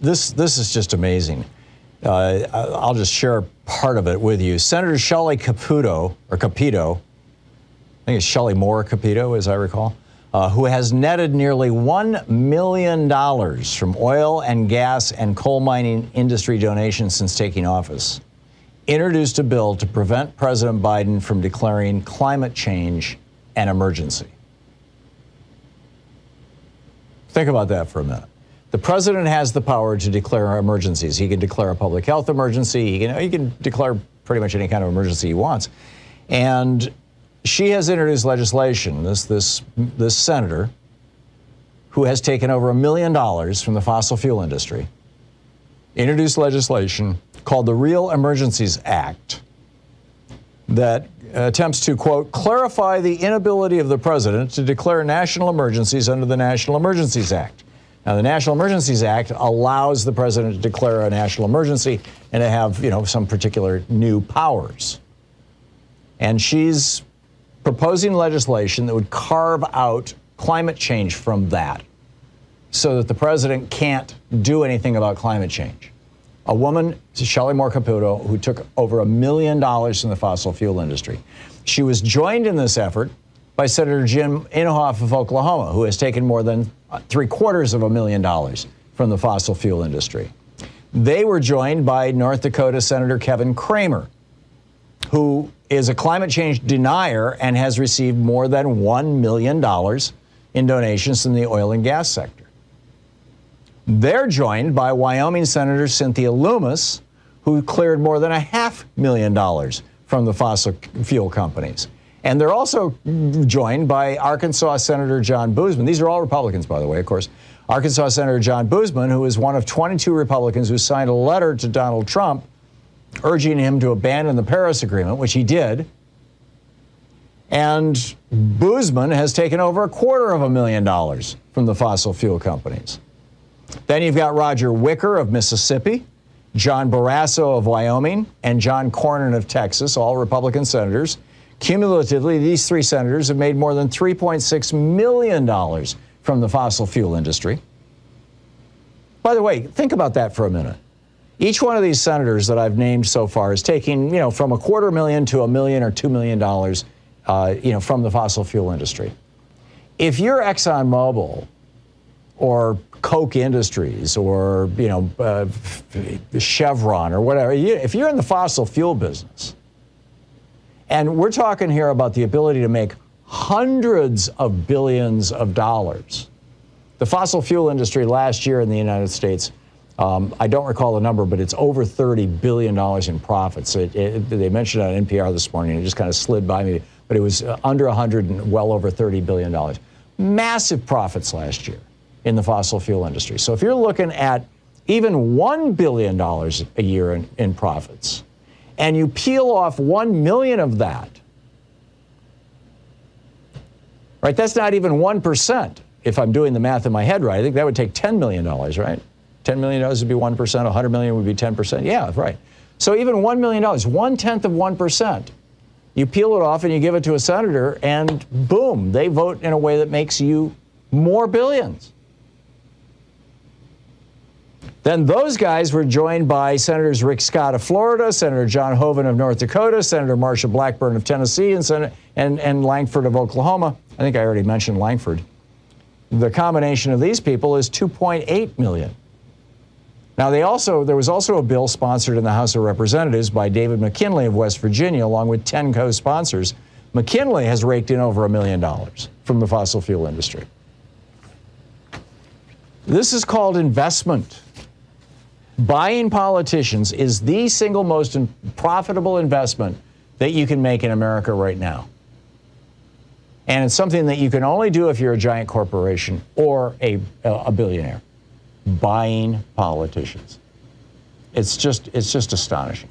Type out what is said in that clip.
this is just amazing. I'll just share part of it with you. Senator Shelley Capito, I think it's Shelley Moore Capito, as I recall, who has netted nearly $1 million from oil and gas and coal mining industry donations since taking office, introduced a bill to prevent President Biden from declaring climate change an emergency. Think about that for a minute. The president has the power to declare emergencies. He can declare a public health emergency. He can declare pretty much any kind of emergency he wants. And she has introduced legislation, this senator, who has taken over $1 million from the fossil fuel industry, introduced legislation called the Real Emergencies Act that attempts to, quote, clarify the inability of the president to declare national emergencies under the National Emergencies Act. Now, the National Emergencies Act allows the president to declare a national emergency and to have, some particular new powers. And she's proposing legislation that would carve out climate change from that so that the president can't do anything about climate change. A woman, Shelley Moore Capito, who took over $1 million from the fossil fuel industry. She was joined in this effort by Senator Jim Inhofe of Oklahoma, who has taken more than $750,000 from the fossil fuel industry. They were joined by North Dakota Senator Kevin Cramer, who is a climate change denier and has received more than $1 million in donations from the oil and gas sector. They're joined by Wyoming Senator Cynthia Lummis, who cleared more than $500,000 from the fossil fuel companies. And they're also joined by Arkansas Senator John Boozman. These are all Republicans, by the way, of course. Arkansas Senator John Boozman, who is one of 22 Republicans who signed a letter to Donald Trump urging him to abandon the Paris Agreement, which he did. And Boozman has taken over $250,000 from the fossil fuel companies. Then you've got Roger Wicker of Mississippi, John Barrasso of Wyoming, and John Cornyn of Texas, all Republican senators. Cumulatively, these three senators have made more than $3.6 million from the fossil fuel industry. By the way, think about that for a minute. Each one of these senators that I've named so far is taking, from $250,000 to $1 million or $2 million, from the fossil fuel industry. If you're ExxonMobil or Koch Industries or, Chevron or whatever, if you're in the fossil fuel business, and we're talking here about the ability to make hundreds of billions of dollars. The fossil fuel industry last year in the United States, I don't recall the number, but it's over $30 billion in profits. They mentioned it on NPR this morning. It just kind of slid by me, but it was under 100 and well over $30 billion. Massive profits last year in the fossil fuel industry. So if you're looking at even $1 billion a year in profits, and you peel off 1 million of that, right? That's not even 1%. If I'm doing the math in my head right, I think that would take $10 million, right? $10 million would be 1%, 100 million would be 10%. Yeah, right. So even $1 million, 1/10 of 1%. You peel it off and you give it to a senator, and boom, they vote in a way that makes you more billions. Then those guys were joined by Senators Rick Scott of Florida, Senator John Hoeven of North Dakota, Senator Marsha Blackburn of Tennessee, and Langford of Oklahoma. I think I already mentioned Langford. The combination of these people is 2.8 million. Now, there was also a bill sponsored in the House of Representatives by David McKinley of West Virginia, along with 10 co-sponsors. McKinley has raked in over $1 million from the fossil fuel industry. This is called investment. Buying politicians is the single most profitable investment that you can make in America right now. And it's something that you can only do if you're a giant corporation or a billionaire. Buying politicians. It's just astonishing.